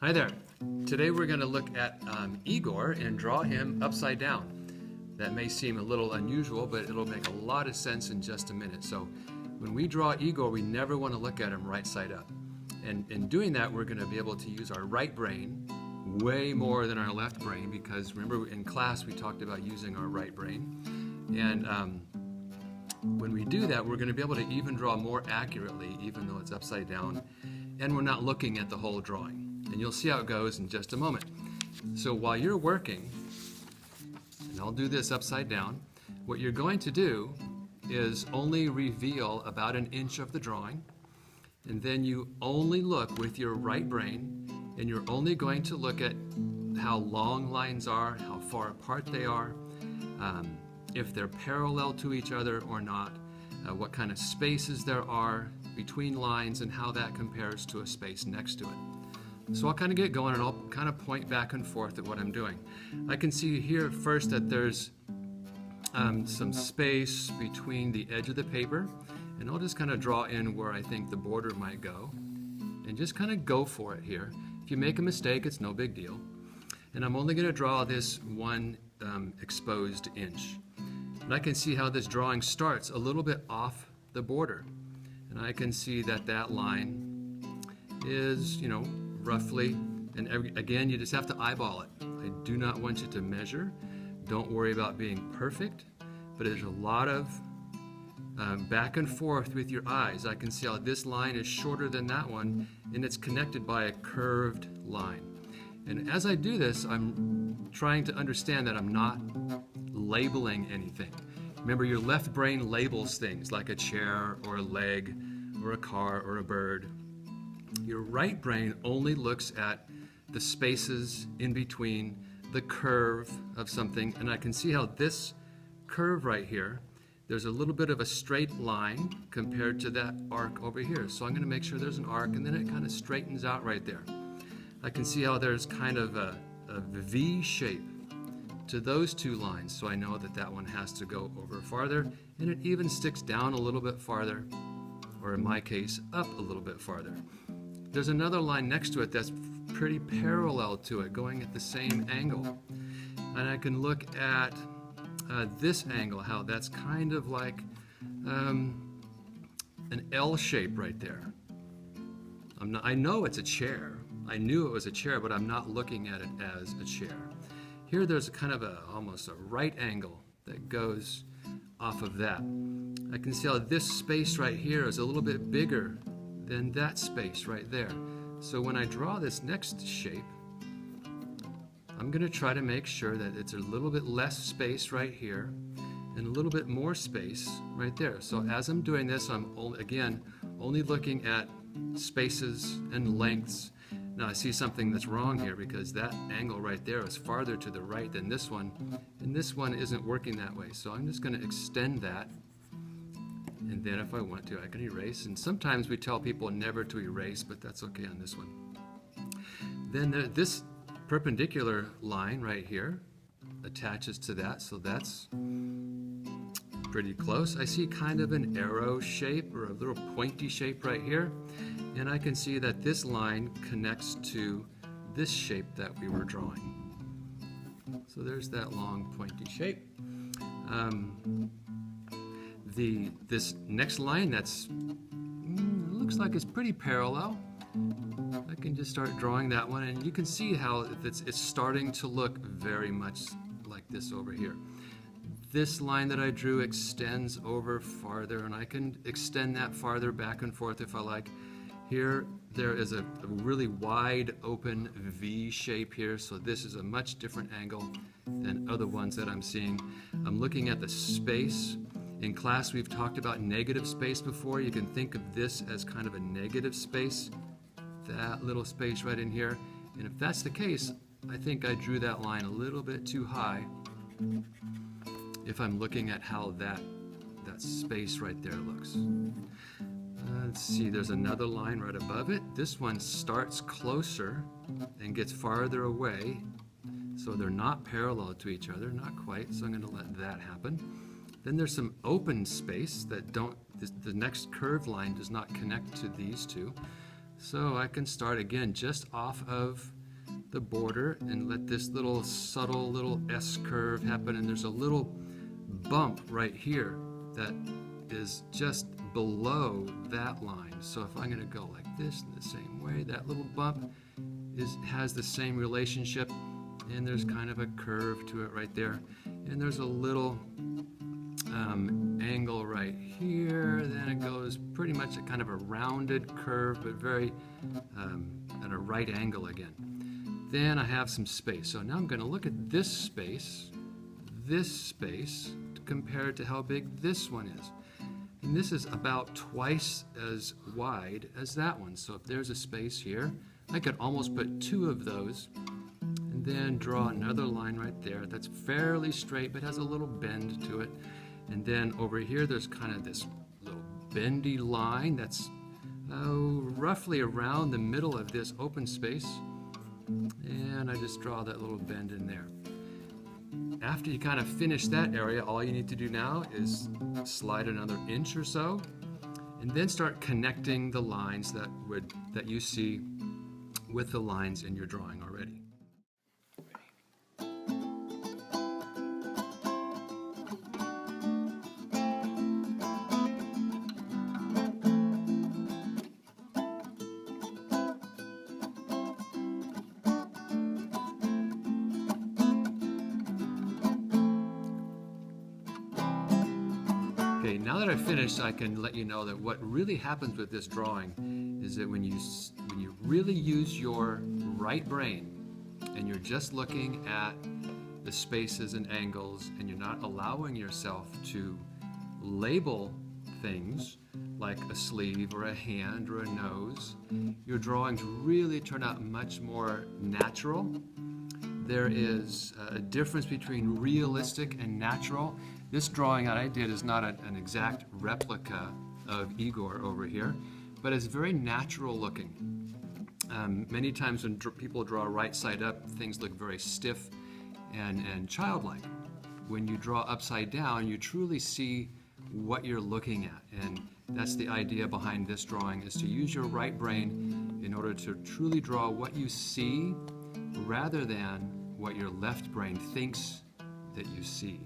Hi there. Today we're going to look at Igor and draw him upside down. That may seem a little unusual, but it'll make a lot of sense in just a minute. So when we draw Igor, we never want to look at him right side up. And in doing that, we're going to be able to use our right brain way more than our left brain, because remember in class we talked about using our right brain. And when we do that, we're going to be able to even draw more accurately, even though it's upside down, and we're not looking at the whole drawing. And you'll see how it goes in just a moment. So while you're working, and I'll do this upside down, what you're going to do is only reveal about an inch of the drawing, and then you only look with your right brain, and you're only going to look at how long lines are, how far apart they are, if they're parallel to each other or not, what kind of spaces there are between lines, and how that compares to a space next to it. So I'll kind of get going, and I'll kind of point back and forth at what I'm doing. I can see here first that there's some space between the edge of the paper, and I'll just kind of draw in where I think the border might go, and just kind of go for it here. If you make a mistake, it's no big deal. And I'm only going to draw this one exposed inch. And I can see how this drawing starts a little bit off the border. And I can see that that line is, roughly, and again, you just have to eyeball it. I do not want you to measure. Don't worry about being perfect, but there's a lot of back and forth with your eyes. I can see how this line is shorter than that one, and it's connected by a curved line. And as I do this, I'm trying to understand that I'm not labeling anything. Remember, your left brain labels things like a chair or a leg or a car or a bird. Your right brain only looks at the spaces in between, the curve of something, and I can see how this curve right here, there's a little bit of a straight line compared to that arc over here. So I'm going to make sure there's an arc, and then it kind of straightens out right there. I can see how there's kind of a V shape to those two lines, so I know that that one has to go over farther, and it even sticks down a little bit farther, or in my case, up a little bit farther. There's another line next to it that's pretty parallel to it, going at the same angle. And I can look at this angle, how that's kind of like an L shape right there. I know it's a chair. I knew it was a chair, but I'm not looking at it as a chair. Here there's kind of almost a right angle that goes off of that. I can see how this space right here is a little bit bigger than that space right there. So when I draw this next shape, I'm going to try to make sure that it's a little bit less space right here and a little bit more space right there. So as I'm doing this, I'm only looking at spaces and lengths. Now I see something that's wrong here, because that angle right there is farther to the right than this one, and this one isn't working that way. So I'm just going to extend that. And then if I want to, I can erase. And sometimes we tell people never to erase, but that's okay on this one. Then this perpendicular line right here attaches to that, so that's pretty close. I see kind of an arrow shape or a little pointy shape right here. And I can see that this line connects to this shape that we were drawing. So there's that long pointy shape. This next line that's looks like it's pretty parallel. I can just start drawing that one, and you can see how it's starting to look very much like this over here. This line that I drew extends over farther, and I can extend that farther back and forth if I like. Here there is a really wide open V shape here, so this is a much different angle than other ones that I'm seeing. I'm looking at the space. In class we've talked about negative space before. You can think of this as kind of a negative space, that little space right in here. And if that's the case, I think I drew that line a little bit too high if I'm looking at how that space right there looks. Let's see, there's another line right above it. This one starts closer and gets farther away, so they're not parallel to each other, not quite, so I'm going to let that happen. Then there's some open space that the next curved line does not connect to these two. So I can start again just off of the border and let this little subtle little S curve happen, and there's a little bump right here that is just below that line. So if I'm going to go like this in the same way, that little bump has the same relationship, and there's kind of a curve to it right there, and there's a little angle right here. Then it goes pretty much at kind of a rounded curve, but very at a right angle again. Then I have some space. So now I'm going to look at this space, compared to how big this one is. And this is about twice as wide as that one. So if there's a space here, I could almost put two of those and then draw another line right there that's fairly straight but has a little bend to it. And then over here there's kind of this little bendy line that's roughly around the middle of this open space. And I just draw that little bend in there. After you kind of finish that area, all you need to do now is slide another inch or so, and then start connecting the lines that you see with the lines in your drawing already. Okay, now that I've finished, I can let you know that what really happens with this drawing is that when you really use your right brain and you're just looking at the spaces and angles and you're not allowing yourself to label things like a sleeve or a hand or a nose, your drawings really turn out much more natural. There is a difference between realistic and natural. This drawing that I did is not an exact replica of Igor over here, but it's very natural looking. Many times when people draw right side up, things look very stiff and childlike. When you draw upside down, you truly see what you're looking at, and that's the idea behind this drawing, is to use your right brain in order to truly draw what you see rather than what your left brain thinks that you see.